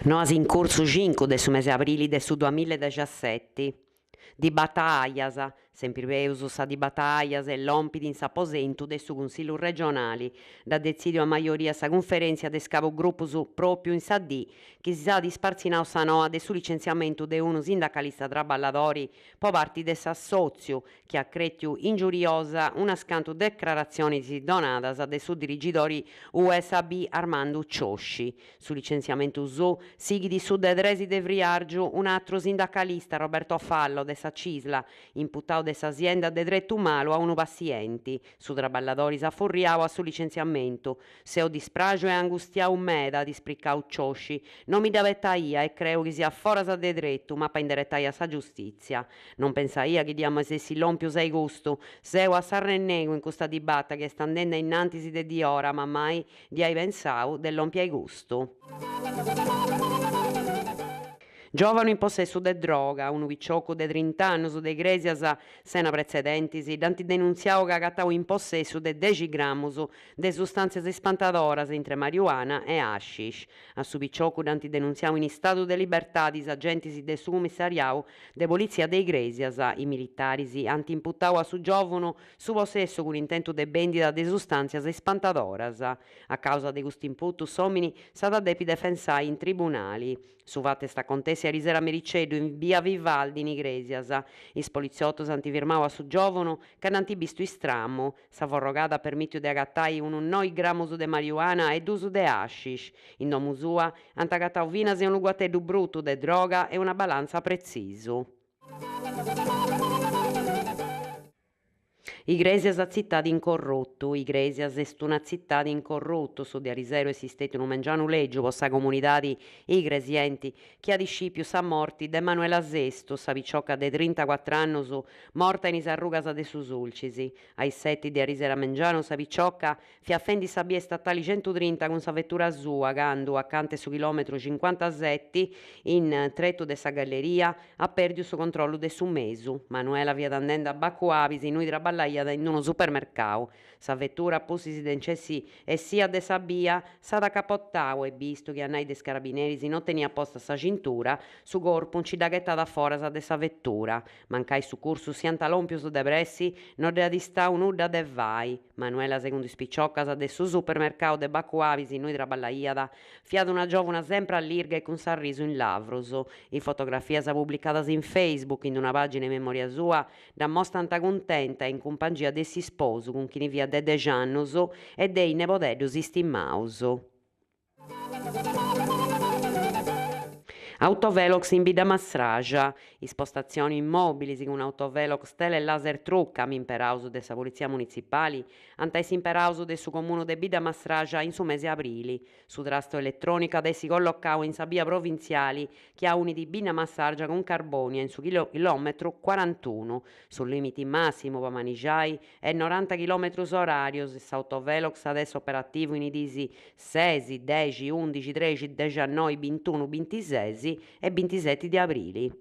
Noas in curso 5 de su mese aprile de su 2017. Di battaglia, sempre veus sa di battaglia e lompidi in s'aposentu de su Consigliu regionali, da decidio a maioria sa conferenzia de scavo gruppus proprio in sa dì, che si sa disparzinau sa noa de su licenziamentu de unu sindacalista traballadori po parti de s'assozio, che ha cretiu ingiuriosa una scantu declarazioni donadas de su dirigidori USB Armando Ciosci. Su licenziamentu su sighi di su de Dresi de Vriargiu un altro sindacalista Roberto Fallo de sa Cisla, imputau de s'azienda de drettu malu a unu pazienti. Su traballadori s'affurriau a su licenziamentu. Seo dispragio e angustiau meda, dispricau Ciosci. Non mi davettaia e creu che sia foras de drettu, ma pa inderettaia sa giustizia. Non pensaia che diamo esessi lompiu sei gustu. Seu a s'arrennego in custa dibatta che standenda innantisi de di ora, ma mai di ai pensau dell'ompiai gustu. Giovane in possesso de droga, unu piccioccu de 30 anni de Igresias sena precedentisi, danti denunziau che agattau in possesso de 10 grammus de sostanze ispantadoras intre marijuana e hashish. A su piccioccu danti denunziau in stato de libertà dis agenti de su commissariau de polizia de Igresias, i militari anti imputau a su giovanu su possesso con intento de vendita de sostanze ispantadoras. A causa de custu imputu somini s'at depi defensai in tribunali. Su fatte sta contesa a Risera Mericedu in via Vivaldi in Igresias. Is poliziottos antifirmau a su giovanu che hanno visto istrammo. Sa forrogata permittiu de agattai unu 9 grammus de marijuana e 2 de hashish. In domu sua ant agattau finas e unu guateddu bruttu de droga e una balanza prezzisu. Igresias a zittadi incorrottu, Igresias est una zittadi incorrottu, su de Arisero esistete unu mengianu leggio po sa comunidadi igresienti, che ad iscipiu sa morti de Manuela Sesto, sa picciocca de 34 annus, morta in is arrugas de su sulcisi. Ai setti de Arisera mengianu sa picciocca fi affendi sa bie statali 130 con sa vettura sua, candu accanto su chilometru 57 in trettu de sa galleria a perdiu su controllu de su mesu. Manuela via andende a Baccu Avisi, noi traballaia in uno supermercado. Sa vettura posisi dencessi e sia de sa via s'ada capottau e visto che annai de carabinieri non tenia posta sa cintura, su corpu un cidaghettata foras de sa vettura. Mancai su cursu sianta lompius de pressi, non de adistau nudda de vai. Manuela secondo ispicciocca de su supermercado de Baccu Avisi noi traballaiada, fiat una giovana sempre all'irga e con sorriso in lavrus. I fotografia sa pubblicadas in Facebook in una pagina in memoria sua, da mostanta contenta e in compagnia de si sposu con chi ne via de 10 annus e dei nepodeddus istimmaus. Autovelox in Bida Masraja, ispostazioni immobili con autovelox tele laser trucca imperaus de sa polizia municipali, antais imperaus de su comunu de Bida Masraja in su mese aprili. Su trasto elettronica de si collocau in sa via provinziali che ha uni di Bida Masraja con Carbonia in su chilometro 41. Sul limite massimo per manigiai è 90 km orarios. S'autovelox adesso operativo in idisi 6, 10, 11, 13, 19, 21, 26 e 27 di aprile.